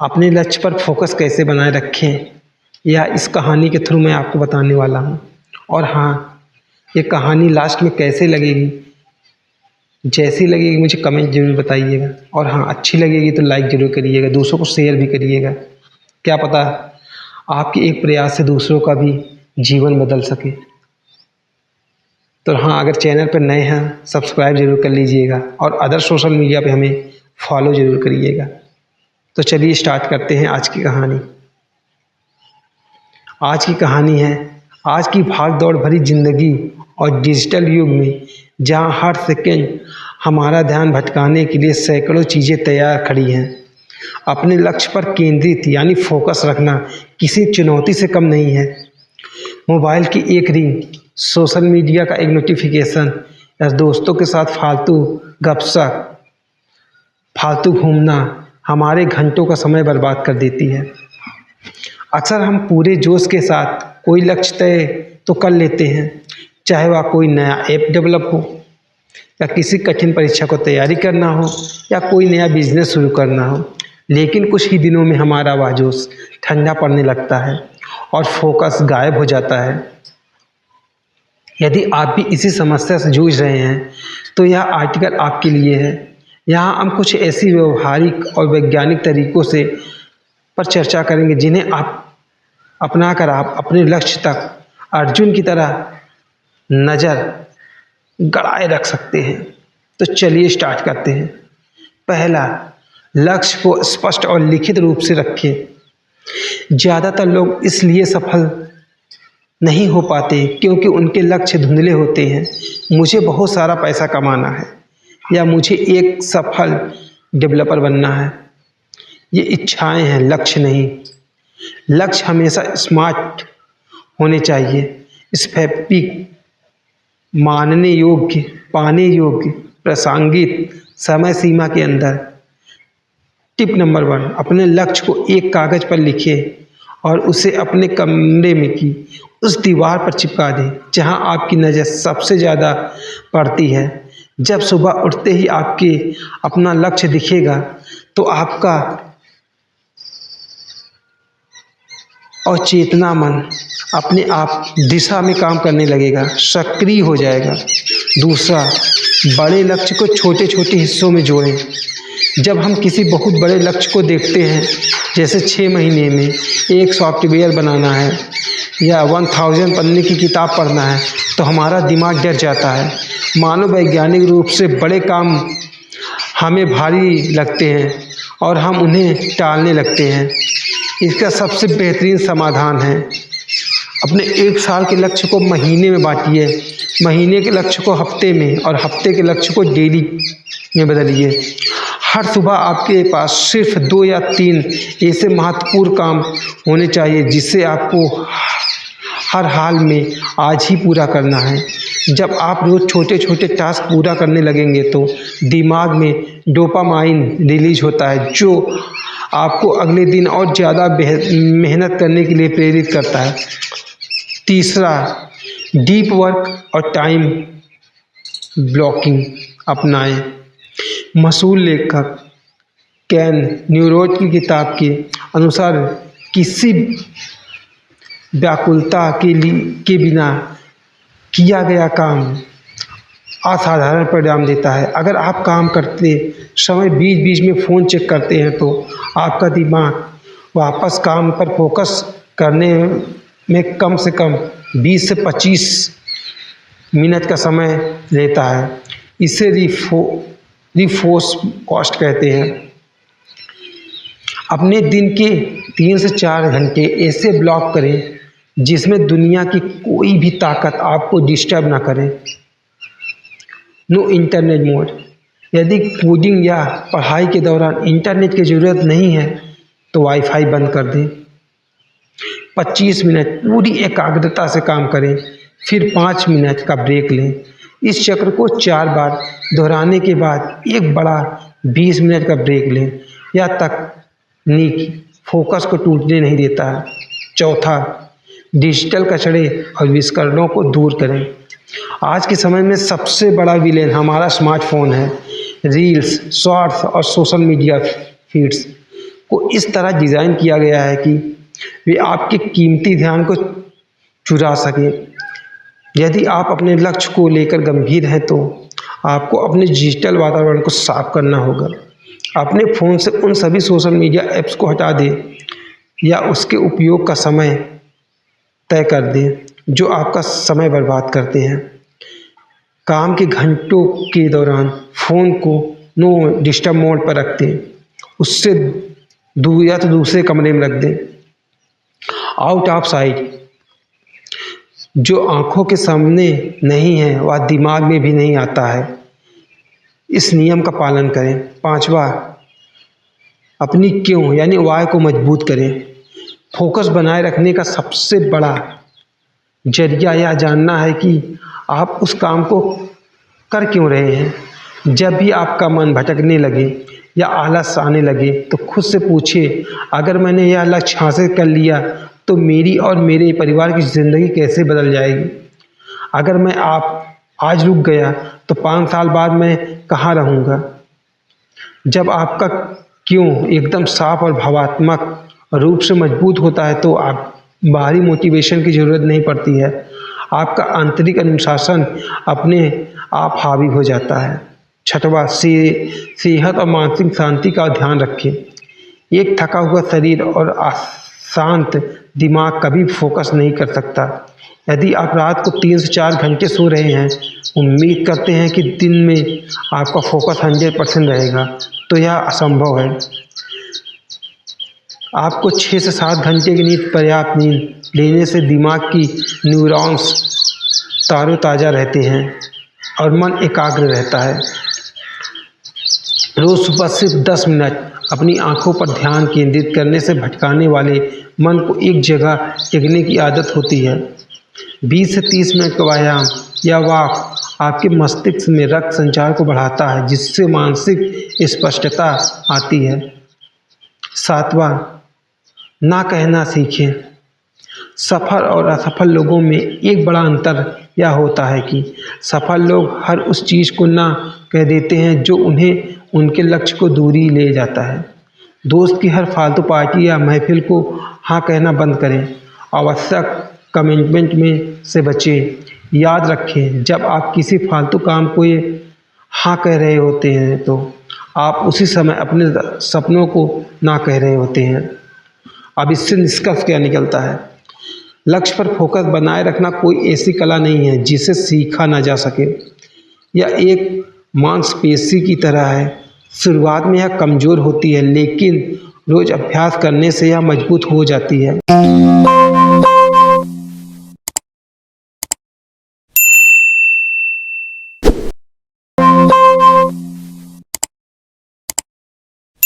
अपने लक्ष्य पर फोकस कैसे बनाए रखें, या इस कहानी के थ्रू मैं आपको बताने वाला हूँ। और हाँ, ये कहानी लास्ट में कैसे लगेगी, जैसी लगेगी मुझे कमेंट जरूर बताइएगा। और हाँ, अच्छी लगेगी तो लाइक ज़रूर करिएगा, दूसरों को शेयर भी करिएगा। क्या पता आपके एक प्रयास से दूसरों का भी जीवन बदल सके। तो हाँ, अगर चैनल पर नए हैं सब्सक्राइब जरूर कर लीजिएगा और अदर सोशल मीडिया पे हमें फॉलो ज़रूर करिएगा। तो चलिए स्टार्ट करते हैं आज की कहानी। आज की कहानी है, आज की भाग दौड़ भरी ज़िंदगी और डिजिटल युग में जहां हर सेकंड हमारा ध्यान भटकाने के लिए सैकड़ों चीज़ें तैयार खड़ी हैं। अपने लक्ष्य पर केंद्रित यानी फोकस रखना किसी चुनौती से कम नहीं है। मोबाइल की एक रिंग, सोशल मीडिया का एक नोटिफिकेशन या दोस्तों के साथ फालतू गपशप, फालतू घूमना हमारे घंटों का समय बर्बाद कर देती है। अक्सर हम पूरे जोश के साथ कोई लक्ष्य तय तो कर लेते हैं, चाहे वह कोई नया ऐप डेवलप हो, या किसी कठिन परीक्षा को तैयारी करना हो, या कोई नया बिजनेस शुरू करना हो। लेकिन कुछ ही दिनों में हमारा वह जोश ठंडा पड़ने लगता है और फोकस गायब हो जाता है। यदि आप भी इसी समस्या से जूझ रहे हैं तो यह आर्टिकल आपके लिए है। यहाँ हम कुछ ऐसी व्यवहारिक और वैज्ञानिक तरीकों से पर चर्चा करेंगे जिन्हें आप अपनाकर आप अपने लक्ष्य तक अर्जुन की तरह नज़र गड़ाए रख सकते हैं। तो चलिए स्टार्ट करते हैं। पहला, लक्ष्य को स्पष्ट और लिखित रूप से रखें। ज़्यादातर लोग इसलिए सफल नहीं हो पाते क्योंकि उनके लक्ष्य धुंधले होते हैं। मुझे बहुत सारा पैसा कमाना है, या मुझे एक सफल डेवलपर बनना है। ये इच्छाएं हैं, लक्ष्य नहीं। लक्ष्य हमेशा स्मार्ट होने चाहिए, स्पेसिफिक, मानने योग्य, पाने योग्य, प्रासंगिक, समय सीमा के अंदर। टिप नंबर 1, अपने लक्ष्य को एक कागज़ पर लिखिए और उसे अपने कमरे में की उस दीवार पर चिपका दें जहां आपकी नज़र सबसे ज़्यादा पड़ती है। जब सुबह उठते ही आपके अपना लक्ष्य दिखेगा तो आपका और चेतना मन अपने आप दिशा में काम करने लगेगा, सक्रिय हो जाएगा। दूसरा, बड़े लक्ष्य को छोटे छोटे हिस्सों में जोड़ें। जब हम किसी बहुत बड़े लक्ष्य को देखते हैं, जैसे 6 महीने में एक सॉफ्टवेयर बनाना है या 1000 पन्ने की किताब पढ़ना है, तो हमारा दिमाग डर जाता है। मानो वैज्ञानिक रूप से बड़े काम हमें भारी लगते हैं और हम उन्हें टालने लगते हैं। इसका सबसे बेहतरीन समाधान है, अपने 1 साल के लक्ष्य को महीने में बांटिए, महीने के लक्ष्य को हफ्ते में और हफ्ते के लक्ष्य को डेली में बदलिए। हर सुबह आपके पास सिर्फ 2 या 3 ऐसे महत्वपूर्ण काम होने चाहिए जिसे आपको हर हाल में आज ही पूरा करना है। जब आप रोज़ छोटे छोटे टास्क पूरा करने लगेंगे तो दिमाग में डोपामाइन रिलीज होता है, जो आपको अगले दिन और ज़्यादा मेहनत करने के लिए प्रेरित करता है। तीसरा, डीप वर्क और टाइम ब्लॉकिंग अपनाएं। मशहूर लेखक कैन न्यूरोट की किताब के अनुसार किसी व्याकुलता के बिना किया गया काम असाधारण परिणाम देता है। अगर आप काम करते समय बीच बीच में फ़ोन चेक करते हैं तो आपका दिमाग वापस काम पर फोकस करने में कम से कम 20 से 25 मिनट का समय लेता है। इसे रिफोर्स कॉस्ट कहते हैं। अपने दिन के 3 से 4 घंटे ऐसे ब्लॉक करें जिसमें दुनिया की कोई भी ताकत आपको डिस्टर्ब ना करे। No internet mode. यदि कोडिंग या पढ़ाई के दौरान इंटरनेट की ज़रूरत नहीं है तो वाईफाई बंद कर दें। 25 मिनट पूरी एकाग्रता से काम करें, फिर 5 मिनट का ब्रेक लें। इस चक्र को 4 बार दोहराने के बाद एक बड़ा 20 मिनट का ब्रेक लें। यह तकनीक फोकस को टूटने नहीं देता है। चौथा, डिजिटल कचरे और विस्करणों को दूर करें। आज के समय में सबसे बड़ा विलेन हमारा स्मार्टफोन है। रील्स, शॉर्ट्स और सोशल मीडिया फीड्स को इस तरह डिज़ाइन किया गया है कि वे आपके कीमती ध्यान को चुरा सके। यदि आप अपने लक्ष्य को लेकर गंभीर हैं तो आपको अपने डिजिटल वातावरण को साफ करना होगा। अपने फ़ोन से उन सभी सोशल मीडिया ऐप्स को हटा दें या उसके उपयोग का समय तय कर दें जो आपका समय बर्बाद करते हैं। काम के घंटों के दौरान फ़ोन को नो डिस्टर्ब मोड पर रख दें, उससे दूर या तो दूसरे कमरे में रख दें। आउट ऑफ साइट, जो आँखों के सामने नहीं है वह दिमाग में भी नहीं आता है। इस नियम का पालन करें। 5वां, अपनी क्यों यानी वाय को मजबूत करें। फोकस बनाए रखने का सबसे बड़ा जरिया यह जानना है कि आप उस काम को कर क्यों रहे हैं। जब भी आपका मन भटकने लगे या आलस आने लगे तो खुद से पूछिए, अगर मैंने यह लक्ष्य हासिल कर लिया तो मेरी और मेरे परिवार की ज़िंदगी कैसे बदल जाएगी। अगर मैं आज रुक गया तो 5 साल बाद मैं कहाँ रहूँगा। जब आपका क्यों एकदम साफ और भावात्मक रूप से मजबूत होता है तो आप बाहरी मोटिवेशन की ज़रूरत नहीं पड़ती है। आपका आंतरिक अनुशासन अपने आप हावी हो जाता है। 6वां, सेहत और मानसिक शांति का ध्यान रखें। एक थका हुआ शरीर और अशांत दिमाग कभी फोकस नहीं कर सकता। यदि आप रात को 3 से 4 घंटे सो रहे हैं, उम्मीद करते हैं कि दिन में आपका फोकस 100% रहेगा, तो यह असंभव है। आपको 6 से 7 घंटे की पर्याप्त नींद लेने से दिमाग की न्यूरॉन्स ताज़ा रहते हैं और मन एकाग्र रहता है। रोज़ सुबह सिर्फ 10 मिनट अपनी आँखों पर ध्यान केंद्रित करने से भटकाने वाले मन को एक जगह टिकने की आदत होती है। 20 से 30 मिनट का व्यायाम या वॉक आपके मस्तिष्क में रक्त संचार को बढ़ाता है, जिससे मानसिक स्पष्टता आती है। 7वां, ना कहना सीखें। सफल और असफल लोगों में एक बड़ा अंतर यह होता है कि सफल लोग हर उस चीज़ को ना कह देते हैं जो उन्हें उनके लक्ष्य को दूरी ले जाता है। दोस्त की हर फालतू पार्टी या महफिल को हाँ कहना बंद करें। आवश्यक कमिटमेंट में से बचें। याद रखें, जब आप किसी फालतू काम को हाँ कह रहे होते हैं तो आप उसी समय अपने सपनों को ना कह रहे होते हैं। अब इससे निष्कर्ष क्या निकलता है? लक्ष्य पर फोकस बनाए रखना कोई ऐसी कला नहीं है जिसे सीखा ना जा सके। यह एक मांसपेशी की तरह है। शुरुआत में यह कमज़ोर होती है, लेकिन रोज़ अभ्यास करने से यह मजबूत हो जाती है।